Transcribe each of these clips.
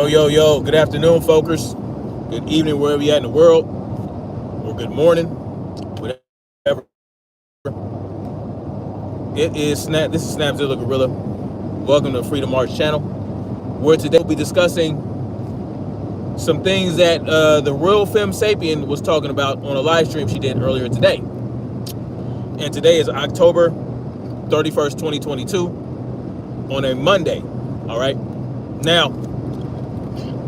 Yo, good afternoon, folkers. Good evening, wherever you're at in the world, or good morning, whatever. It is Snap. This is Snapzilla Gorilla. Welcome to Freedom Arts channel, where today we'll be discussing some things that the RealFemSapien was talking about on a live stream she did earlier today. And today is October 31st, 2022, on a Monday. All right. Now,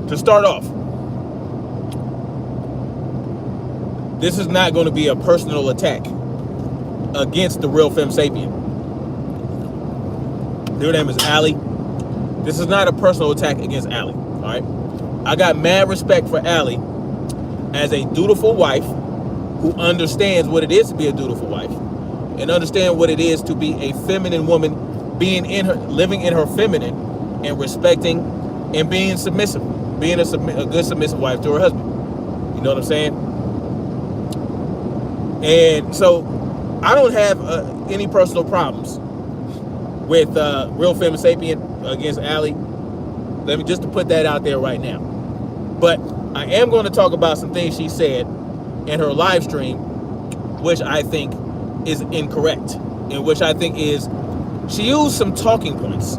to start off, this is not going to be a personal attack against the RealFemSapien. Their name is Allie. This is not a personal attack against Allie. All right. I got mad respect for Allie as a dutiful wife who understands what it is to be a dutiful wife and understand what it is to be a feminine woman, living in her feminine and respecting and being submissive, being a good submissive wife to her husband. You know what I'm saying? And so I don't have any personal problems with RealFemSapien against Allie. Let me just to put that out there right now. But I am going to talk about some things she said in her live stream, which I think is incorrect, and which I think is, she used some talking points.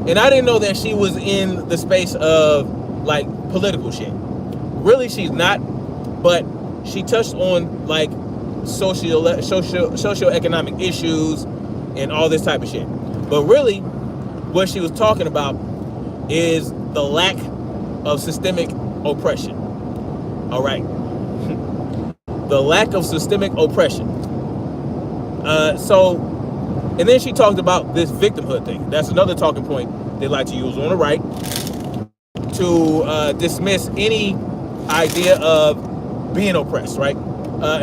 And I didn't know that she was in the space of like political shit. Really, she's not, but she touched on like socioeconomic issues and all this type of shit. But really, what she was talking about is the lack of systemic oppression. All right. The lack of systemic oppression. And then she talked about this victimhood thing. That's another talking point they like to use on the right to dismiss any idea of being oppressed, right?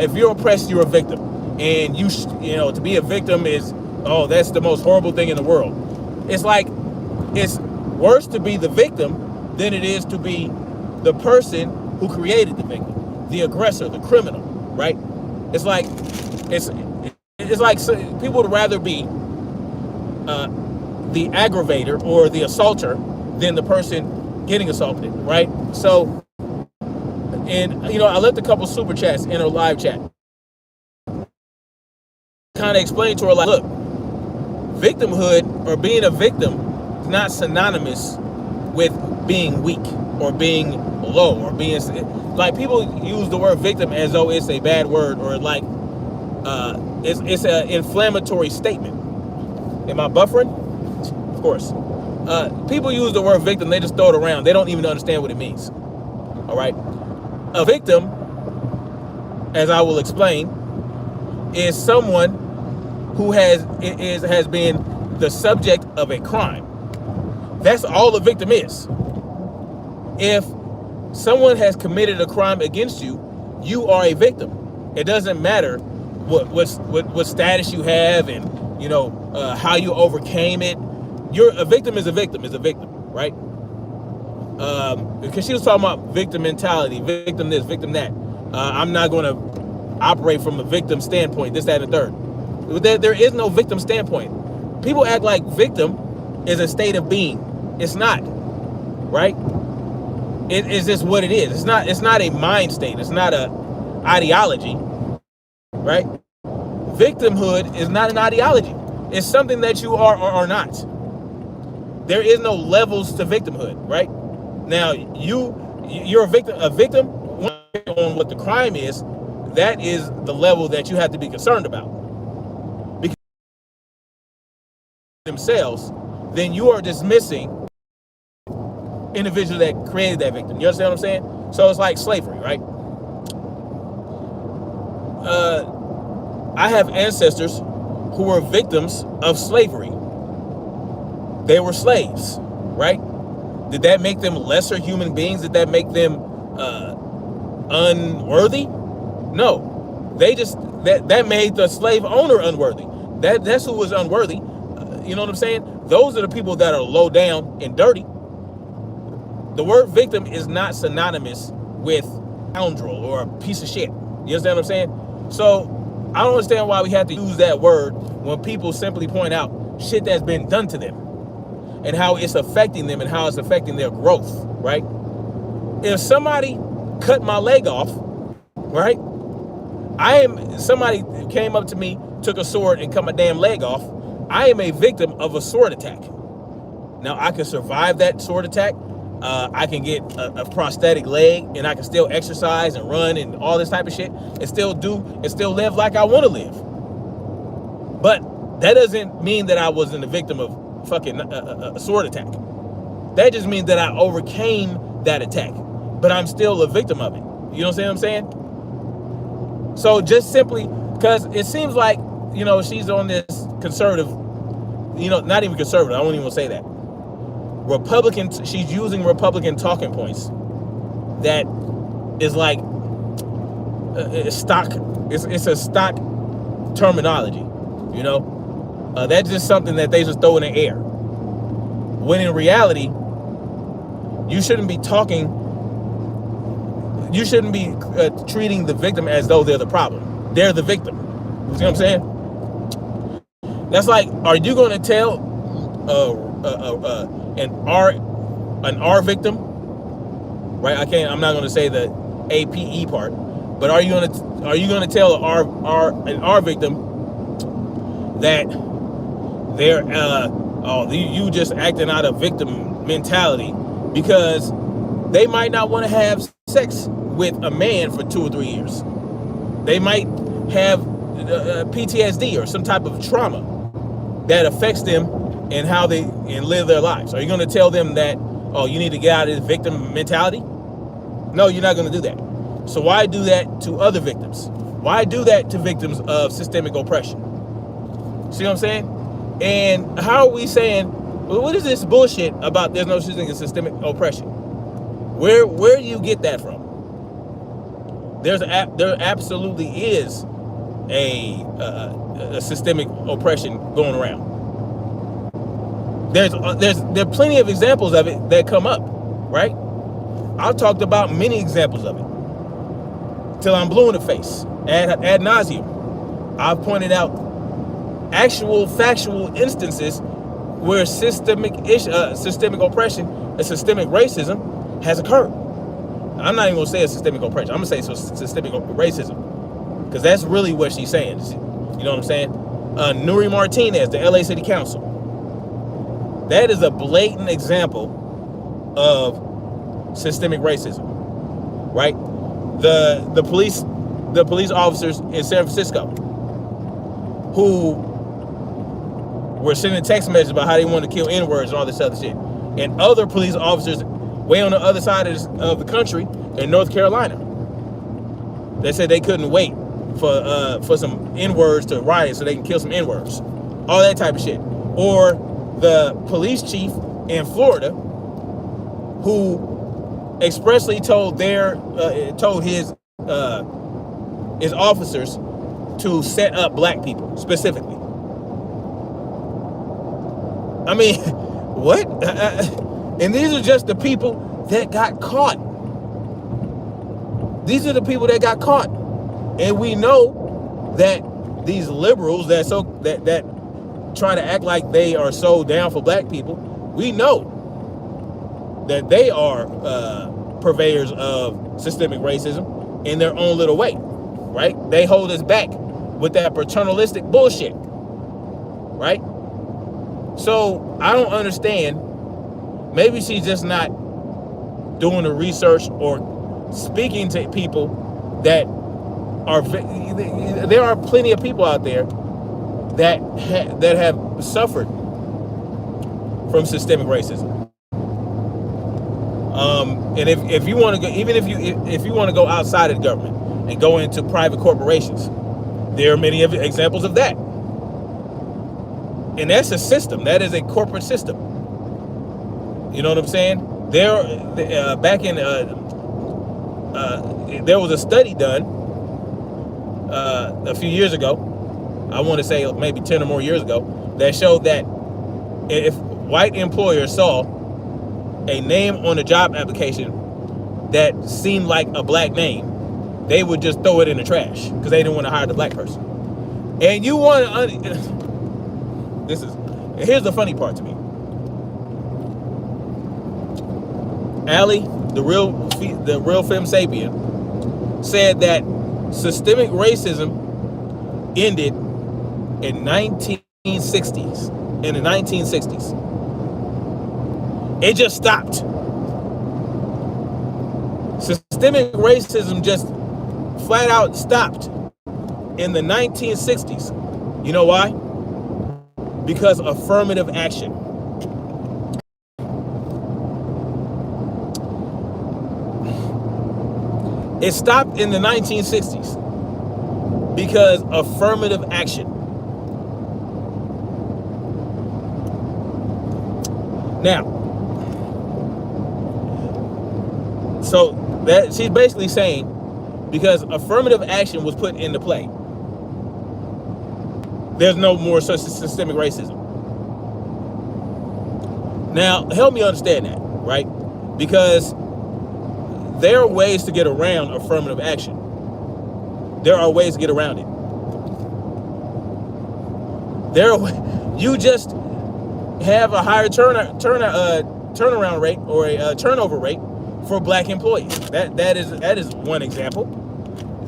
If you're oppressed, you're a victim. And to be a victim is, oh, that's the most horrible thing in the world. It's like, it's worse to be the victim than it is to be the person who created the victim, the aggressor, the criminal, right? It's like people would rather be the aggravator or the assaulter than the person getting assaulted, right? So, and I left a couple super chats in her live chat, kind of explained to her, like, look, victimhood or being a victim is not synonymous with being weak or being low or being, like, people use the word victim as though it's a bad word or like it's an inflammatory statement. Am I buffering? Of course. People use the word victim, they just throw it around. They don't even understand what it means. All right. A victim, as I will explain, is someone who has been the subject of a crime. That's all a victim is. If someone has committed a crime against you, you are a victim. It doesn't matter what status you have and how you overcame it. A victim, right? Because she was talking about victim mentality, victim this, victim that. I'm not going to operate from a victim standpoint, this, that, and the third. There is no victim standpoint. People act like victim is a state of being. It's not, right? It is just what it is. It's not a mind state. It's not a ideology, right? Victimhood is not an ideology. It's something that you are or are not. There is no levels to victimhood, right? Now, you're a victim on what the crime is. That is the level that you have to be concerned about. Because themselves, then you are dismissing individual that created that victim. You understand what I'm saying? So it's like slavery, right? I have ancestors who were victims of slavery. They were slaves, right? Did that make them lesser human beings? Did that make them unworthy? No. That made the slave owner unworthy. That's who was unworthy. You know what I'm saying? Those are the people that are low down and dirty. The word victim is not synonymous with scoundrel or a piece of shit. You understand what I'm saying? So I don't understand why we have to use that word when people simply point out shit that's been done to them. and how it's affecting them and how it's affecting their growth, right? If somebody cut my leg off, right? Somebody came up to me, took a sword and cut my damn leg off. I am a victim of a sword attack. Now I can survive that sword attack. I can get a prosthetic leg, and I can still exercise and run and all this type of shit, and still live like I want to live. But that doesn't mean that I wasn't a victim of fucking a sword attack. That just means that I overcame that attack, but I'm still a victim of it. You know what I'm saying? So just simply because it seems like, she's on this conservative, not even conservative, I won't even say that. Republican, she's using Republican talking points that is like stock. It's a stock terminology, That's just something that they just throw in the air. When in reality, you shouldn't be treating the victim as though they're the problem. They're the victim. You see what I'm saying? That's like, are you going to tell an R victim, right? I'm not going to say the APE part, but are you going to tell an R victim that they're you just acting out of victim mentality because they might not want to have sex with a man for 2 or 3 years. They might have PTSD or some type of trauma that affects them and how they live their lives. Are you going to tell them that, you need to get out of this victim mentality? No, you're not going to do that. So why do that to other victims? Why do that to victims of systemic oppression? See what I'm saying? And how are we saying, what is this bullshit about there's no such thing as systemic oppression? Where do you get that from? There absolutely is a systemic oppression going around. There are plenty of examples of it that come up, right? I've talked about many examples of it till I'm blue in the face ad nauseum. I've pointed out actual factual instances where systemic oppression and systemic racism has occurred. I'm not even gonna say it's systemic oppression. I'm gonna say it's systemic racism, because that's really what she's saying. You know what I'm saying? Nuri Martinez, the LA City Council. That is a blatant example of systemic racism, right? The police officers in San Francisco who were sending text messages about how they wanted to kill N-words and all this other shit, and other police officers way on the other side of the country in North Carolina, they said they couldn't wait for some N-words to riot so they can kill some N-words, all that type of shit. Or the police chief in Florida who expressly told his officers to set up black people specifically. I mean, what? And these are just the people that got caught. These are the people that got caught. And we know that these liberals that try to act like they are so down for black people, we know that they are purveyors of systemic racism in their own little way, right? They hold us back with that paternalistic bullshit, right? So I don't understand. Maybe she's just not doing the research or speaking to people that are. There are plenty of people out there that have suffered from systemic racism. And if you want to go, even if you want to go outside of the government and go into private corporations, there are many examples of that. And that's a system. That is a corporate system. You know what I'm saying? There was a study done a few years ago. I want to say maybe 10 or more years ago, that showed that if white employers saw a name on a job application that seemed like a black name, they would just throw it in the trash because they didn't want to hire the black person. And you want to here's the funny part to me. Allie, the real fem sapien, said that systemic racism ended in 1960s. In the 1960s, it just stopped. Systemic racism just flat out stopped in the 1960s. You know why? Because affirmative action. It stopped in the 1960s because affirmative action. Now, so that she's basically saying because affirmative action was put into play, there's no more such systemic racism. Now, help me understand that, right? Because there are ways to get around affirmative action. There are ways to get around it. You just have a higher turnaround rate or a turnover rate for black employees. That is one example.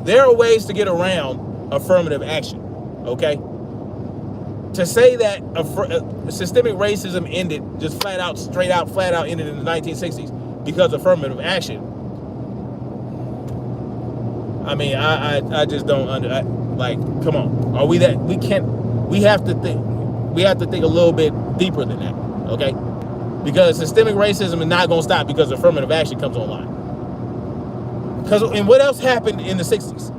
There are ways to get around affirmative action. Okay. To say that systemic racism ended just flat out ended in the 1960s because of affirmative action. I mean, I just don't like. Come on, are we that? We can't. We have to think. We have to think a little bit deeper than that. Okay, because systemic racism is not going to stop because affirmative action comes online. Because and what else happened in the 60s?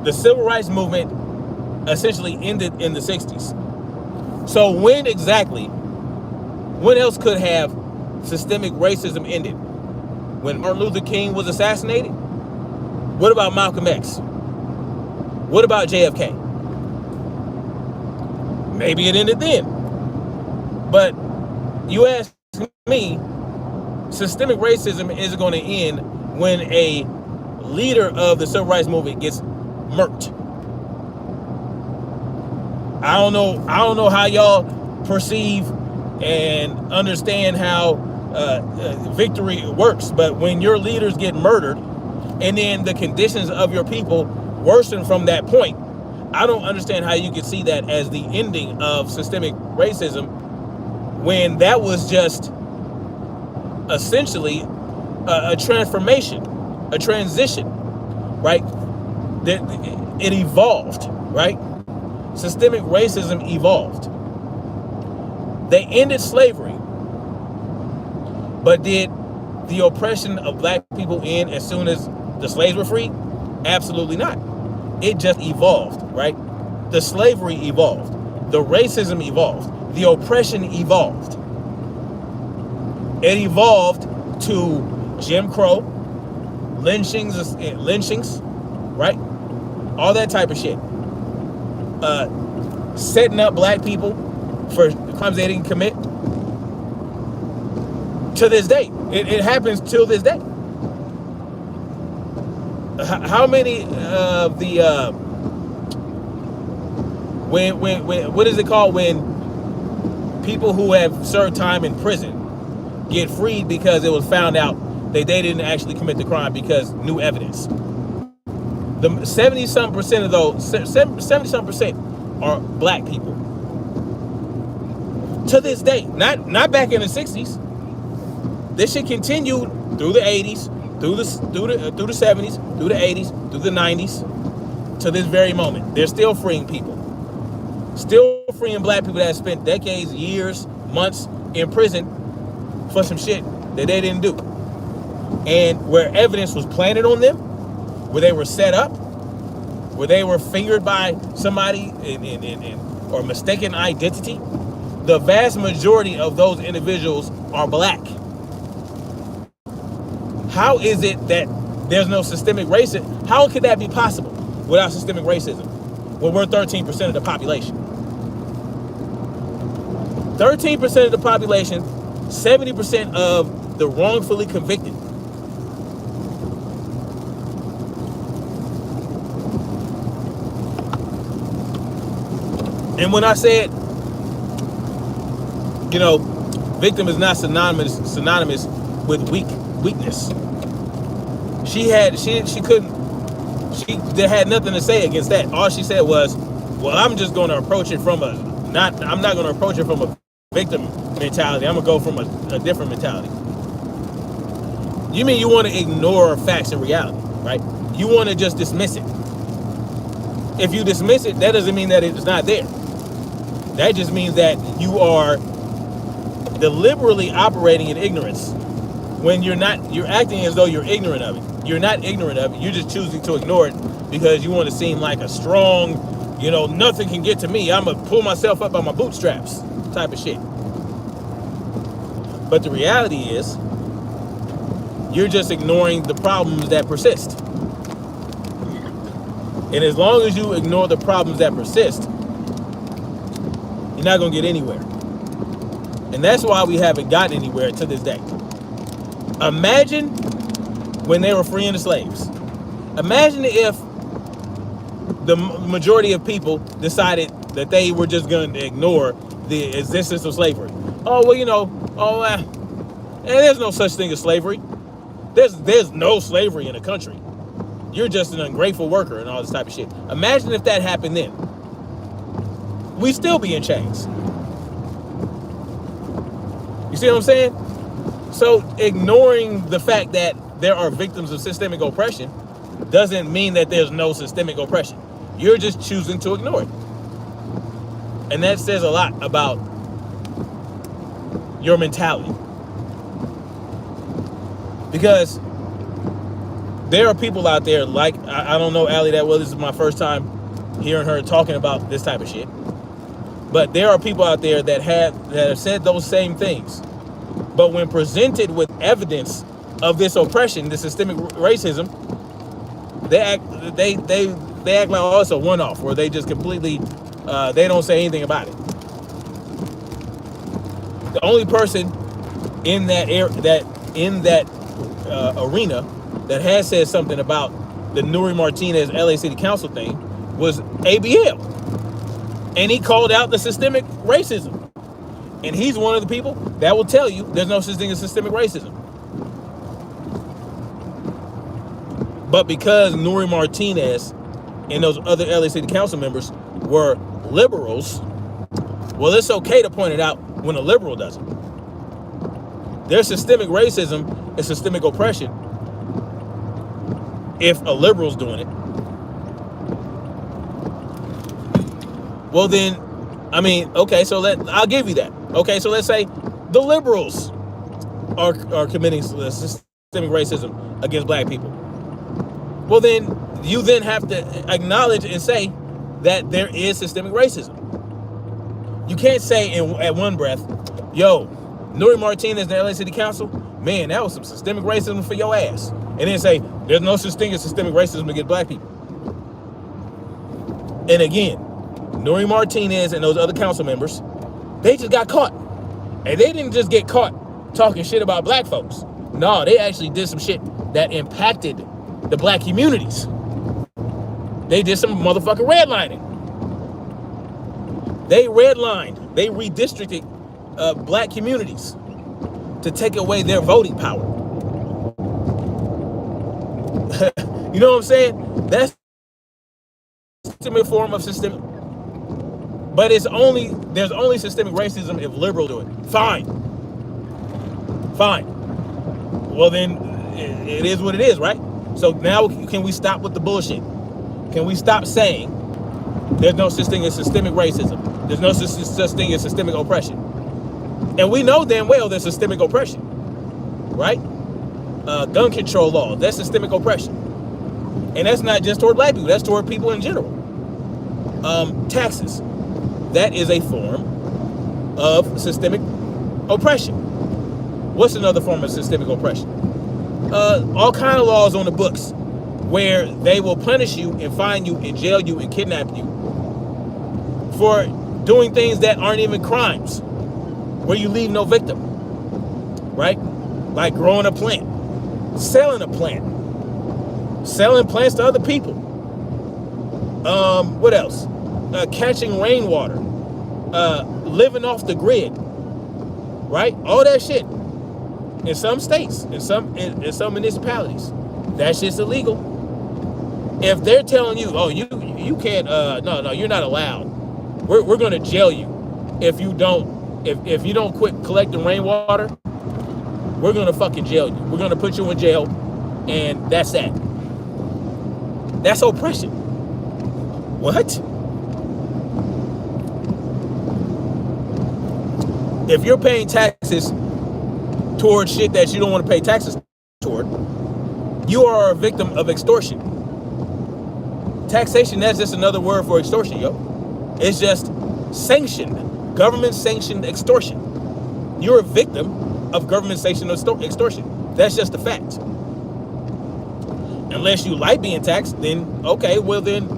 The civil rights movement essentially ended in the 60s. So when else could have systemic racism ended? When Martin Luther King was assassinated? What about Malcolm X? What about JFK? Maybe it ended then. But you ask me, systemic racism is going to end when a leader of the civil rights movement gets murked. I don't know how y'all perceive and understand how victory works, but when your leaders get murdered and then the conditions of your people worsen from that point, I don't understand how you could see that as the ending of systemic racism when that was just essentially a transformation, a transition, right? It evolved, right? Systemic racism evolved. They ended slavery, but did the oppression of black people end as soon as the slaves were freed? Absolutely not. It just evolved, right? The slavery evolved. The racism evolved. The oppression evolved. It evolved to Jim Crow, lynchings, right? All that type of shit. Setting up black people for crimes they didn't commit. To this day, it happens till this day. How many of the what is it called when people who have served time in prison get freed because it was found out that they didn't actually commit the crime because new evidence? The 70-some% of those 70-some% are black people. To this day, not back in the 60s. This shit continued through the 80s, through the 70s, through the 80s, through the 90s, to this very moment. They're still freeing people. Still freeing black people that have spent decades, years, months in prison for some shit that they didn't do. And where evidence was planted on them, where they were set up, where they were fingered by somebody or mistaken identity, the vast majority of those individuals are black. How is it that there's no systemic racism? How could that be possible without systemic racism? Well, we're 13% of the population. 13% of the population, 70% of the wrongfully convicted. And when I said, Victim is not synonymous with weakness. She had nothing to say against that. All she said was, well, I'm just going to approach it from I'm not going to approach it from a victim mentality. I'm going to go from a different mentality. You mean you want to ignore facts and reality, right? You want to just dismiss it. If you dismiss it, that doesn't mean that it's not there. That just means that you are deliberately operating in ignorance when you're acting as though you're ignorant of it. You're not ignorant of it. You're just choosing to ignore it because you want to seem like a strong, nothing can get to me. I'm going to pull myself up by my bootstraps type of shit. But the reality is, you're just ignoring the problems that persist. And as long as you ignore the problems that persist, you're not going to get anywhere. And that's why we haven't gotten anywhere to this day. Imagine when they were freeing the slaves. Imagine if the majority of people decided that they were just going to ignore the existence of slavery. Oh, well, there's no such thing as slavery. There's no slavery in a country. You're just an ungrateful worker and all this type of shit. Imagine if that happened then. We'd still be in chains. You see what I'm saying? So ignoring the fact that there are victims of systemic oppression doesn't mean that there's no systemic oppression. You're just choosing to ignore it. And that says a lot about your mentality. Because there are people out there like, I don't know Allie that well. This is my first time hearing her talking about this type of shit. But there are people out there that have said those same things. But when presented with evidence of this oppression, this systemic racism, they act like, oh, it's a one-off, or they just completely they don't say anything about it. The only person in that arena that has said something about the Nuri Martinez LA City Council thing was ABL, and he called out the systemic racism. And he's one of the people that will tell you there's no such thing as systemic racism. But because Nuri Martinez and those other LA City Council members were liberals, well, it's okay to point it out when a liberal does it. There's systemic racism and systemic oppression if a liberal's doing it. Well, then, okay, so I'll give you that. Okay, so let's say the liberals are committing systemic racism against black people. Well, then you then have to acknowledge and say that there is systemic racism. You can't say at one breath, yo, Nuri Martinez, the LA City Council, man, that was some systemic racism for your ass. And then say, there's no such thing as systemic racism against black people. And again, Nuri Martinez and those other council members, they just got caught. And they didn't just get caught talking shit about black folks. No, they actually did some shit that impacted the black communities. They did some motherfucking redlining. They redlined, they redistricted black communities to take away their voting power. You know what I'm saying? That's a systemic form of systemic. But there's only systemic racism if liberals do it. Fine. Well, then it is what it is, right? So now can we stop with the bullshit? Can we stop saying there's no such thing as systemic racism? There's no such thing as systemic oppression. And we know damn well there's systemic oppression, right? Gun control laws, that's systemic oppression. And that's not just toward black people, that's toward people in general. Taxes. That is a form of systemic oppression. What's another form of systemic oppression? All kind of laws on the books where they will punish you and fine you and jail you and kidnap you for doing things that aren't even crimes, where you leave no victim, right? Like growing a plant, selling a plant, selling plants to other people. What else? Catching rainwater, living off the grid, right? All that shit. In some states, in some municipalities, that shit's illegal. If they're telling you, oh, you can't, no, you're not allowed. We're gonna jail you if you don't quit collecting rainwater. We're gonna fucking jail you. We're gonna put you in jail, and that's that. That's oppression. What? If you're paying taxes towards shit that you don't want to pay taxes toward, you are a victim of extortion. Taxation, that's just another word for extortion, yo. It's just sanctioned, government-sanctioned extortion. You're a victim of government-sanctioned extortion. That's just a fact. Unless you like being taxed, then okay, well then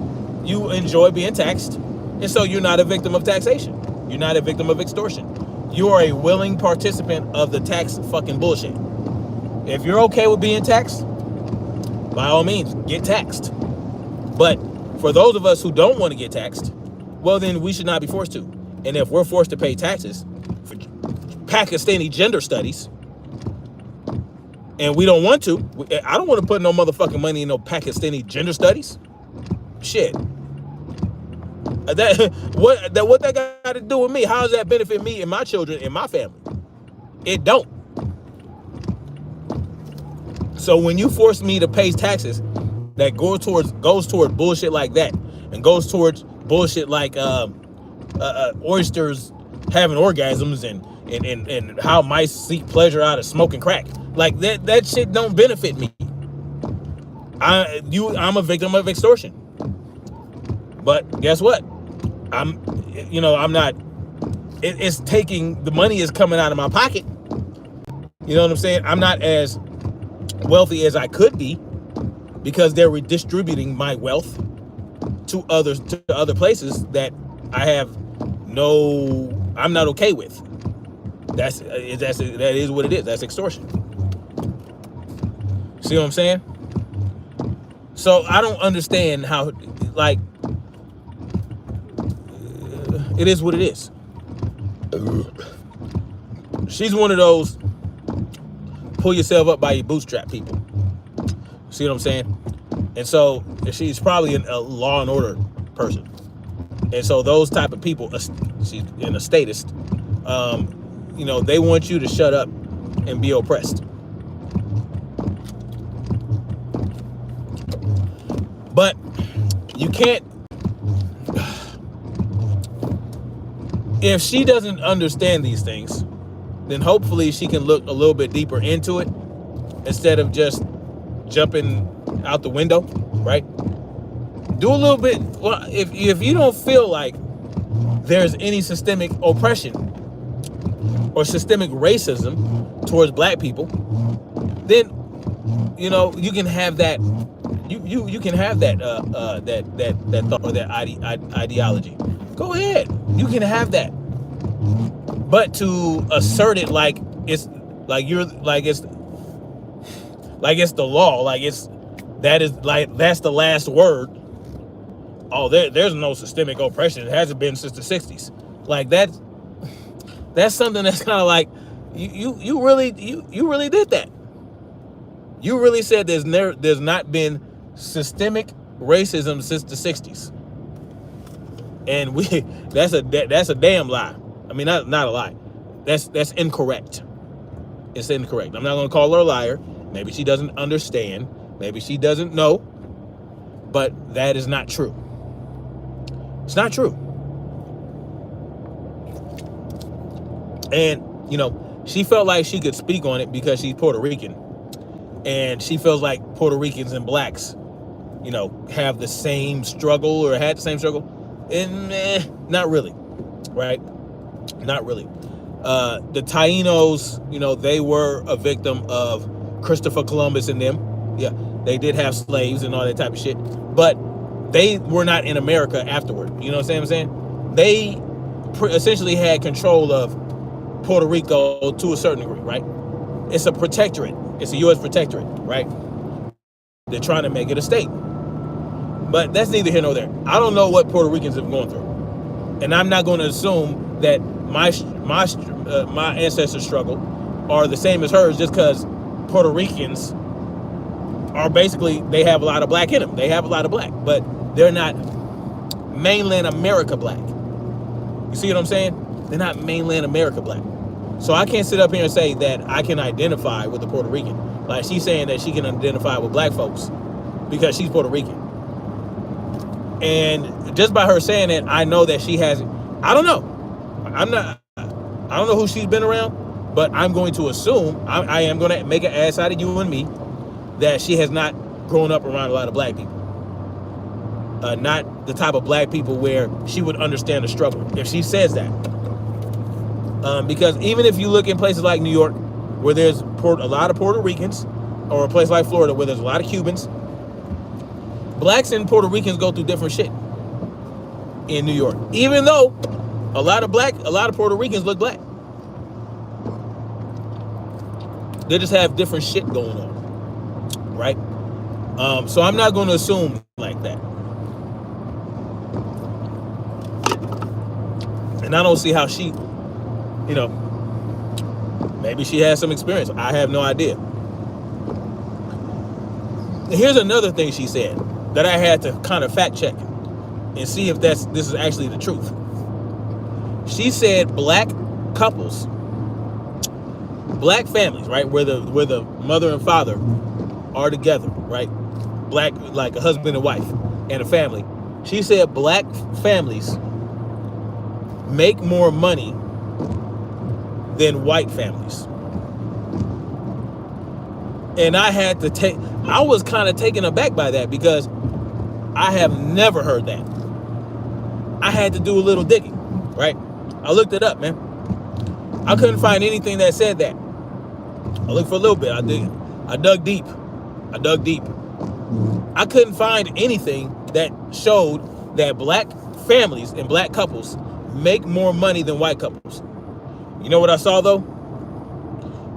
you enjoy being taxed, and so you're not a victim of taxation. You're not a victim of extortion. You are a willing participant of the tax fucking bullshit. If you're okay with being taxed, by all means, get taxed. But for those of us who don't want to get taxed, well then we should not be forced to. And if we're forced to pay taxes for Pakistani gender studies, and we don't want to, I don't want to put no motherfucking money in no Pakistani gender studies. Shit. What that got to do with me? How does that benefit me and my children and my family? It don't. So when you force me to pay taxes that goes toward bullshit like that, and goes towards bullshit like oysters having orgasms and how mice seek pleasure out of smoking crack, like that shit don't benefit me. I'm a victim of extortion. But guess what? I'm not. It's taking, the money is coming out of my pocket. You know what I'm saying? I'm not as wealthy as I could be because they're redistributing my wealth to other places that I'm not okay with. That is what it is. That's extortion. See what I'm saying? So I don't understand how, like, it is what it is. She's one of those pull yourself up by your bootstrap people. See what I'm saying? And so she's probably a law and order person. And so those type of people, she's in a statist, they want you to shut up and be oppressed. But you can't, if she doesn't understand these things, then hopefully she can look a little bit deeper into it instead of just jumping out the window, right? Do a little bit. Well, if you don't feel like there's any systemic oppression or systemic racism towards black people, then you can have that. You can have that that thought or that ideology. Go ahead, you can have that. But to assert it like it's the law, that's the last word. Oh, there's no systemic oppression. It hasn't been since the 60s. Like that's something that's kind of like you really did that. You really said there's not been systemic racism since the 60s. And that's a damn lie. I mean, not a lie. That's incorrect. It's incorrect. I'm not going to call her a liar. Maybe she doesn't understand. Maybe she doesn't know. But that is not true. It's not true. And, she felt like she could speak on it because she's Puerto Rican. And she feels like Puerto Ricans and blacks, have the same struggle or had the same struggle. And not really, right? Not really. The Taínos, they were a victim of Christopher Columbus and them. Yeah, they did have slaves and all that type of shit. But they were not in America afterward. You know what I'm saying? They essentially had control of Puerto Rico to a certain degree, right? It's a protectorate. It's a U.S. protectorate, right? They're trying to make it a state. But that's neither here nor there. I don't know what Puerto Ricans have gone through. And I'm not going to assume that my ancestors' struggle are the same as hers, just because Puerto Ricans are basically, they have a lot of black in them. They have a lot of black, but they're not mainland America black. You see what I'm saying? They're not mainland America black. So I can't sit up here and say that I can identify with a Puerto Rican. Like, she's saying that she can identify with black folks because she's Puerto Rican. And just by her saying that, I know that she has, I don't know. I don't know who she's been around, but I'm going to assume, I am going to make an ass out of you and me, that she has not grown up around a lot of black people. Not the type of black people where she would understand the struggle if she says that. Because even if you look in places like New York, where there's a lot of Puerto Ricans, or a place like Florida where there's a lot of Cubans, blacks and Puerto Ricans go through different shit in New York. Even though a lot of Puerto Ricans look black, they just have different shit going on, right? So I'm not going to assume like that. And I don't see how she, maybe she has some experience. I have no idea. Here's another thing she said that I had to kind of fact check and see if this is actually the truth. She said black couples, black families, right, where the mother and father are together, right, black, like a husband and wife and a family. She said black families make more money than white families. And I was kind of taken aback by that, because I have never heard that. I had to do a little digging, right? I looked it up, man. I couldn't find anything that said that. I looked for a little bit. I dug deep. I couldn't find anything that showed that black families and black couples make more money than white couples. You know what I saw, though?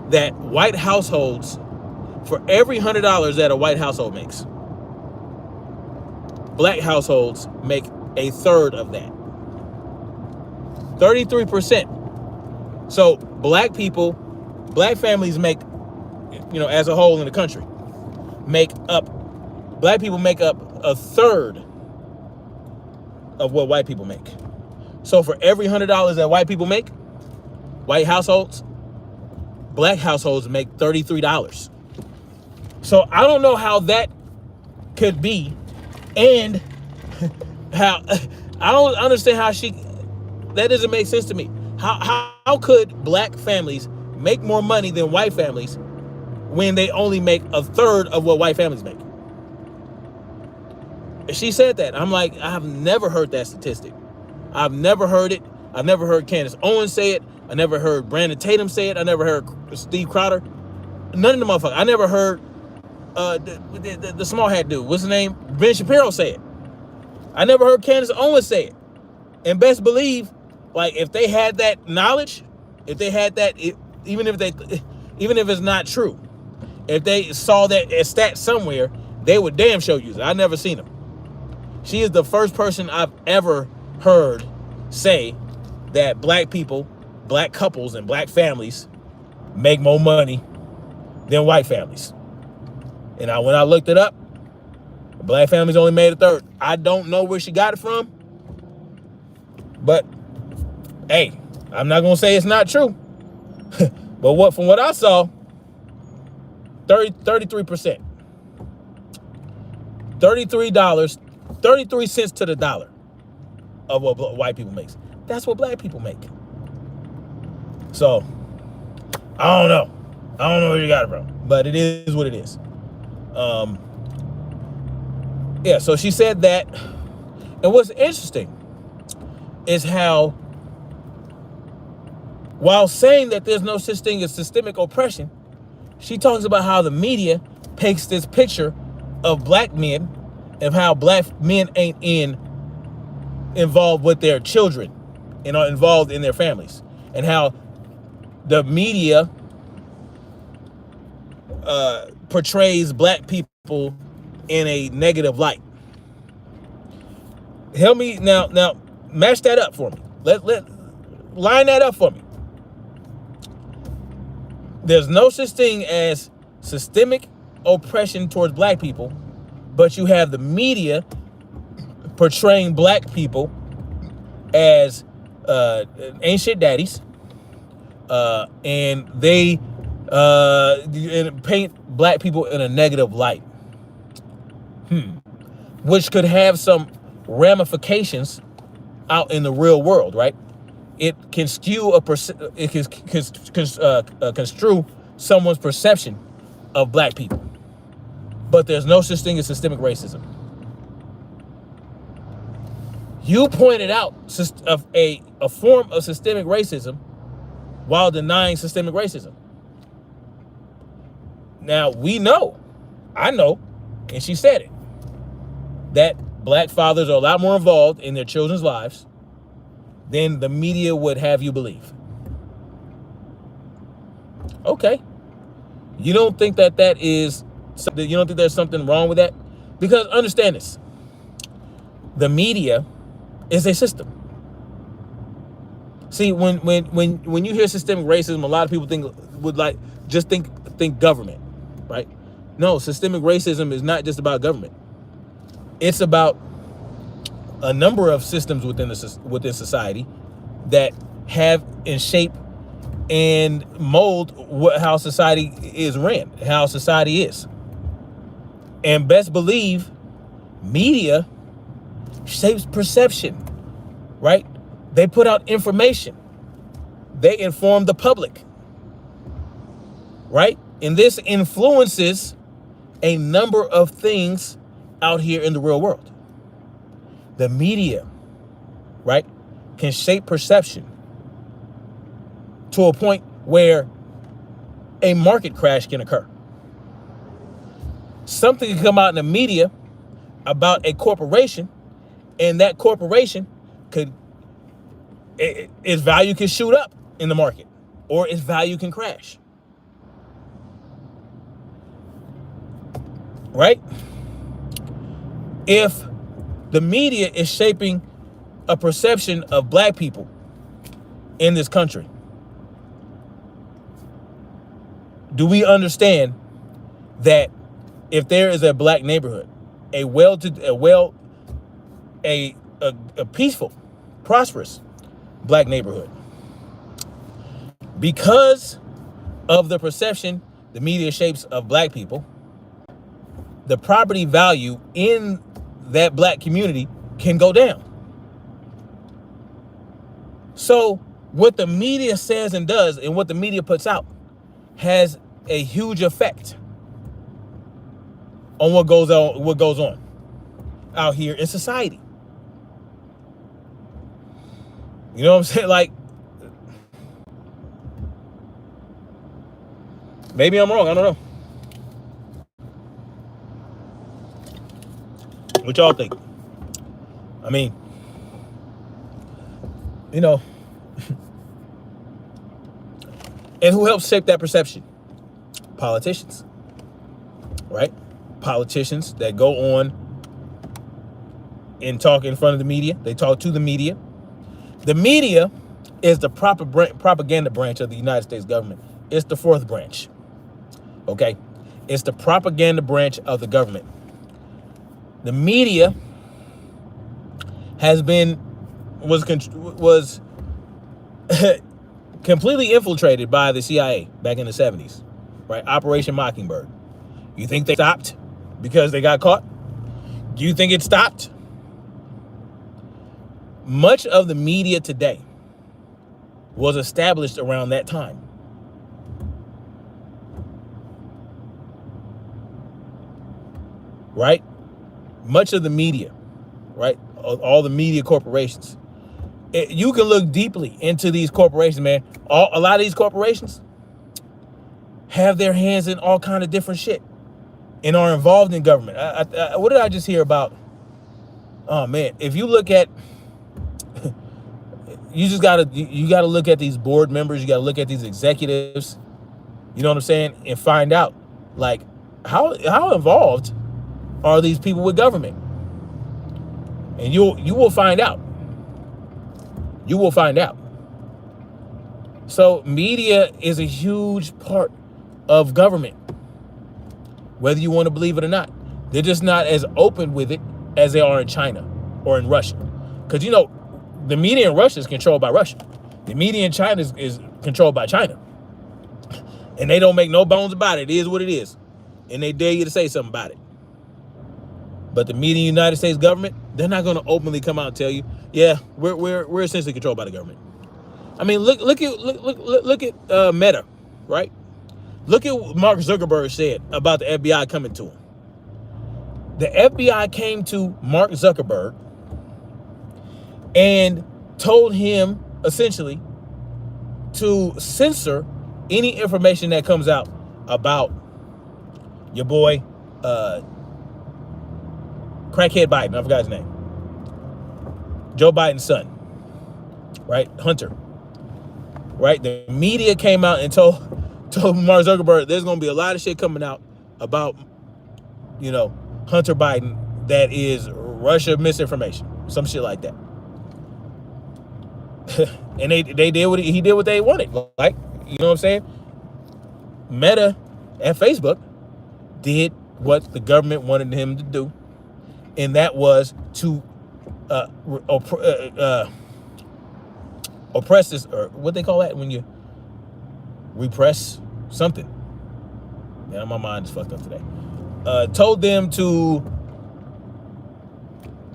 That white households, for every $100 that a white household makes, black households make a third of that. 33%. So black families make, as a whole in the country, black people make up a third of what white people make. So for every $100 that white people make, white households, black households make $33. So I don't know how that could be, and how I don't understand how that doesn't make sense to me. How could black families make more money than white families when they only make a third of what white families make? She said that. I'm like, I've never heard that statistic. I've never heard it. I've never heard Candace Owens say it. I never heard Brandon Tatum say it. I never heard Steve Crowder. None of the motherfuckers. I never heard the small hat dude. What's his name? Ben Shapiro say it. I never heard Candace Owens say it. And best believe, like, if they had that knowledge, if they had that, even if it's not true, if they saw that as stat somewhere, they would damn show use it. I never seen them. She is the first person I've ever heard say that black people, black couples, and black families make more money than white families. And when I looked it up, black families only made a third. I don't know where she got it from, but hey, I'm not gonna say it's not true. But from what I saw, 33%, $33, 33 cents to the dollar of what white people makes. That's what black people make. So I don't know where you got it from, but it is what it is. Yeah, so she said that. And what's interesting is how, while saying that there's no such thing as systemic oppression, she talks about how the media paints this picture of black men, of how black men ain't involved with their children and are involved in their families, and how the media portrays black people in a negative light. Help me now match that up for me. line that up for me. There's no such thing as systemic oppression towards black people, but you have the media portraying black people as ain't shit daddies, and they paint black people in a negative light, which could have some ramifications out in the real world, right? It can skew it can construe someone's perception of black people. But there's no such thing as systemic racism. You pointed out a form of systemic racism while denying systemic racism. Now, I know, and she said it, that black fathers are a lot more involved in their children's lives than the media would have you believe. Okay. You don't think that is something, you don't think there's something wrong with that? Because understand this. The media is a system. See, when you hear systemic racism, a lot of people think government, right? No, systemic racism is not just about government. It's about a number of systems within society that have and shape and mold how society is ran, how society is. And best believe, media shapes perception, right? They put out information. They inform the public, right? And this influences a number of things out here in the real world. The media, right, can shape perception to a point where a market crash can occur. Something can come out in the media about a corporation, and that corporation its value can shoot up in the market, or its value can crash. Right? If the media is shaping a perception of black people in this country, do we understand that if there is a black neighborhood, a peaceful, prosperous black neighborhood, because of the perception the media shapes of black people, the property value in that black community can go down. So what the media says and does, and what the media puts out, has a huge effect on what goes on out here in society. You know what I'm saying? Like, maybe I'm wrong. I don't know. What y'all think? I mean, you know, and who helps shape that perception? Politicians, right? Politicians that go on and talk in front of the media. They talk to the media. The media is the propaganda branch of the United States government. It's the fourth branch. Okay? It's the propaganda branch of the government. The media was completely infiltrated by the CIA back in the 70s, right? Operation Mockingbird. You think they stopped because they got caught? Do you think it stopped? Much of the media today was established around that time. Right? Much of the media, right? All the media corporations. You can look deeply into these corporations, man. A lot of these corporations have their hands in all kind of different shit and are involved in government. What did I just hear about? Oh man, if you look at, you gotta look at these board members. You gotta look at these executives. You know what I'm saying, and find out like how involved are these people with government, and you will find out. You will find out. So media is a huge part of government, whether you want to believe it or not. They're just not as open with it as they are in China or in Russia. Because, the media in Russia is controlled by Russia. The media in China is controlled by China. And they don't make no bones about it. It is what it is. And they dare you to say something about it. But the media in the United States government, they're not going to openly come out and tell you, yeah, we're essentially controlled by the government. I mean, look at Meta, right? Look at what Mark Zuckerberg said about the FBI coming to him. The FBI came to Mark Zuckerberg and told him essentially to censor any information that comes out about your boy, crackhead Biden. I forgot his name. Joe Biden's son, right? Hunter, right? The media came out and told Mark Zuckerberg there's going to be a lot of shit coming out about, Hunter Biden that is Russia misinformation, some shit like that. And he did what they wanted. Like, you know what I'm saying? Meta and Facebook did what the government wanted him to do, and that was to oppress this, or what they call that when you repress something. Yeah, my mind is fucked up today. Told them to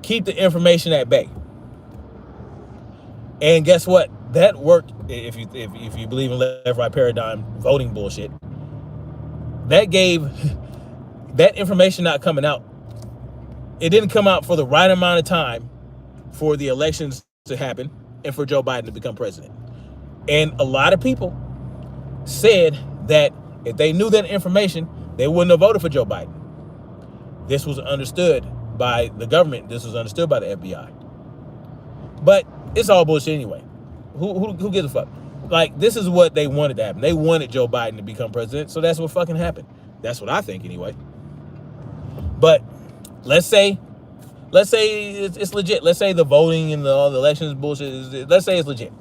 keep the information at bay. And guess what? That worked. If you believe in left-right paradigm voting bullshit, that gave that information not coming out. It didn't come out for the right amount of time for the elections to happen and for Joe Biden to become president. And a lot of people said that if they knew that information, they wouldn't have voted for Joe Biden. This was understood by the government. This was understood by the FBI. But it's all bullshit anyway. Who gives a fuck? Like, this is what they wanted to happen. They wanted Joe Biden to become president, so that's what fucking happened. That's what I think anyway. But let's say it's legit. Let's say the voting and all the elections bullshit. Let's say it's legit.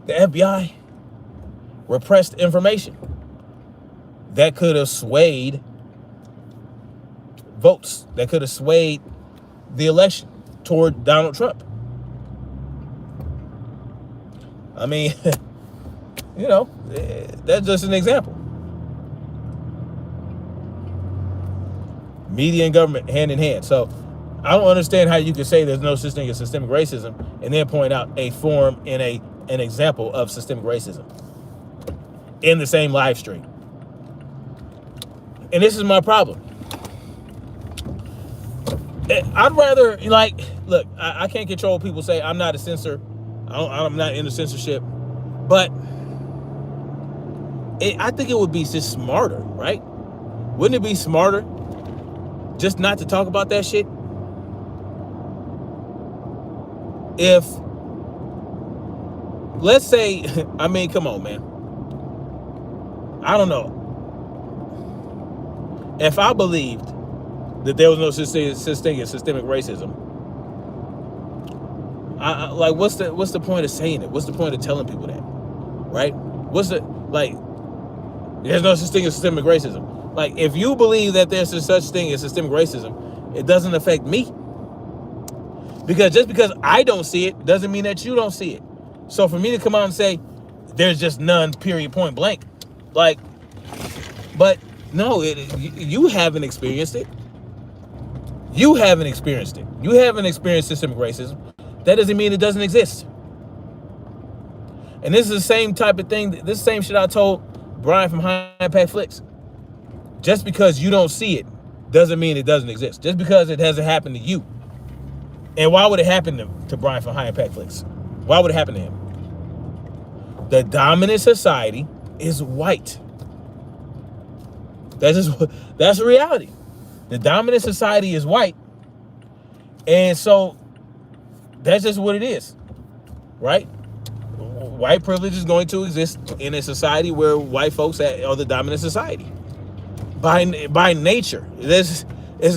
The FBI repressed information that could have swayed votes, that could have swayed the election toward Donald Trump. I mean, that's just an example. Media and government hand in hand. So I don't understand how you could say there's no such thing as systemic racism and then point out a form in an example of systemic racism in the same live stream. And this is my problem. I'd rather, look, I can't control people say I'm not a censor. I'm not into censorship. But I think it would be just smarter, right? Wouldn't it be smarter just not to talk about that shit? If, let's say, I mean, come on, man. I don't know. If I believed that there was no such thing as systemic racism, what's the point of saying it? What's the point of telling people that, right? There's no such thing as systemic racism. Like, if you believe that there's such thing as systemic racism, it doesn't affect me. Because just because I don't see it doesn't mean that you don't see it. So for me to come out and say there's just none, period, point blank, but no, you haven't experienced it. You haven't experienced it. You haven't experienced systemic racism. That doesn't mean it doesn't exist. And this is the same type of thing. This is the same shit I told Brian from High Impact Flicks. Just because you don't see it doesn't mean it doesn't exist. Just because it hasn't happened to you. And why would it happen to Brian from High Impact Flicks? Why would it happen to him? The dominant society is white. That's the reality. The dominant society is white. And so that's just what it is, right? White privilege is going to exist in a society where white folks are the dominant society. By nature, it's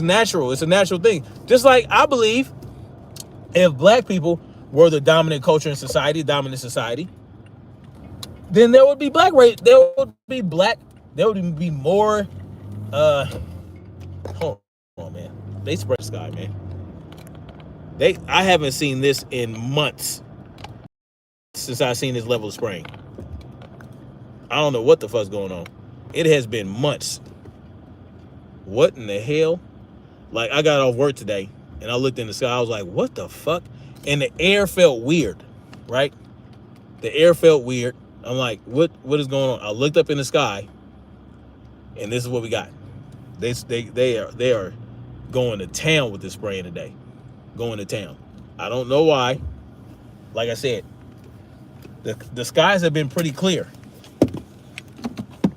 natural. It's a natural thing. Just like I believe if black people were the dominant culture in society, dominant society, then there would be black race. There would be more. Hold on, man. They spread the sky, man. I haven't seen this in months since I've seen this level of spraying. I don't know what the fuck's going on. It has been months. What in the hell? Like, I got off work today and I looked in the sky. I was like, what the fuck? And the air felt weird, right? The air felt weird. I'm like, what is going on? I looked up in the sky and this is what we got. They are going to town with this spraying today. Going to town. I don't know why. Like I said, the skies have been pretty clear.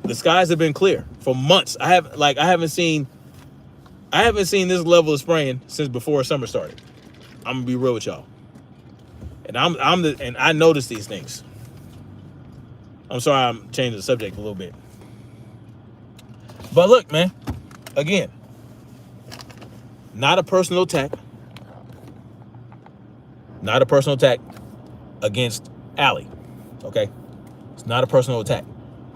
The skies have been clear for months. I haven't seen this level of spraying since before summer started. I'm gonna be real with y'all. And and I noticed these things. I'm sorry I'm changing the subject a little bit. But look, man, again, not a personal attack. Not a personal attack against Allie. Okay? It's not a personal attack.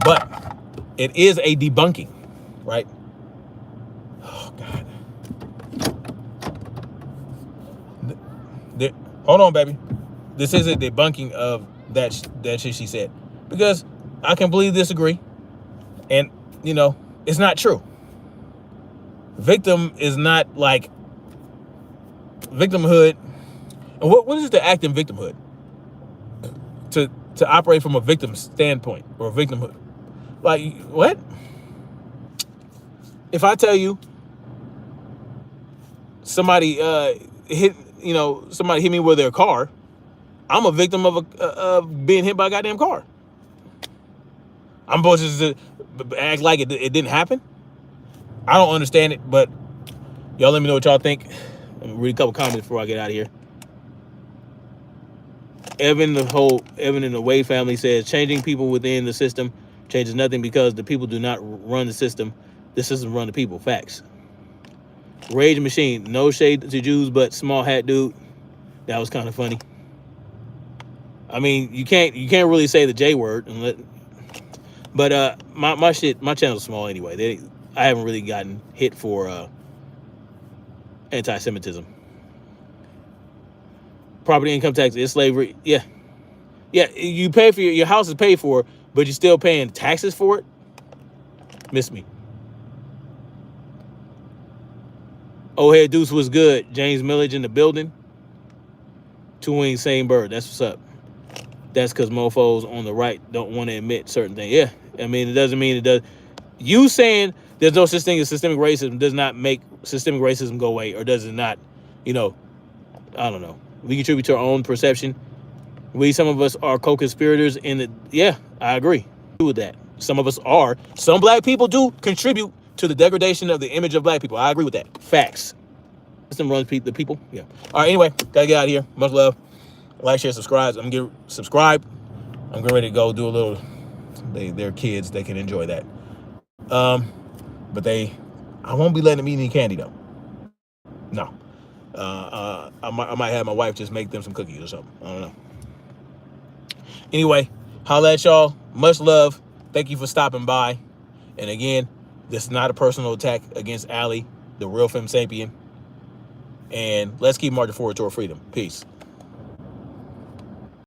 But it is a debunking, right? Oh, God. Hold on, baby. This is a debunking of that shit she said. Because I completely disagree. And, it's not true. Victim is not like victimhood. And what is the act in victimhood? To operate from a victim standpoint or victimhood. Like, what? If I tell you somebody hit me with their car, I'm a victim of being hit by a goddamn car. I'm supposed to act like it didn't happen? I don't understand it, but y'all let me know what y'all think. Let me read a couple comments before I get out of here. Evan and the Wade family says, changing people within the system changes nothing because the people do not run the system. The system run the people. Facts. Rage Machine, no shade to Jews, but small hat dude. That was kind of funny. I mean, you can't really say the J word but my channel's small anyway. I haven't really gotten hit for anti-Semitism. Property income tax is slavery. Yeah. You pay for your house is paid for, but you're still paying taxes for it. Miss me. Oh, hey, Deuce was good. James Millage in the building. Two wings, same bird. That's what's up. That's because mofos on the right don't want to admit certain things. Yeah, I mean, it doesn't mean it does. You saying there's no such thing as systemic racism does not make systemic racism go away, or does it not, I don't know. We contribute to our own perception. Some of us are co-conspirators in the, yeah, I agree with that. Some of us are. Some black people do contribute to the degradation of the image of black people. I agree with that. Facts. System runs the people. Yeah. All right, anyway, gotta get out of here. Much love. Like, share, subscribe. I'm getting ready to go do a little, they're kids, they can enjoy that. But I won't be letting them eat any candy though. No. I might have my wife just make them some cookies or something. I don't know. Anyway, holla at y'all. Much love. Thank you for stopping by. And again, this is not a personal attack against Allie, the real FemSapien. And let's keep marching forward toward freedom. Peace.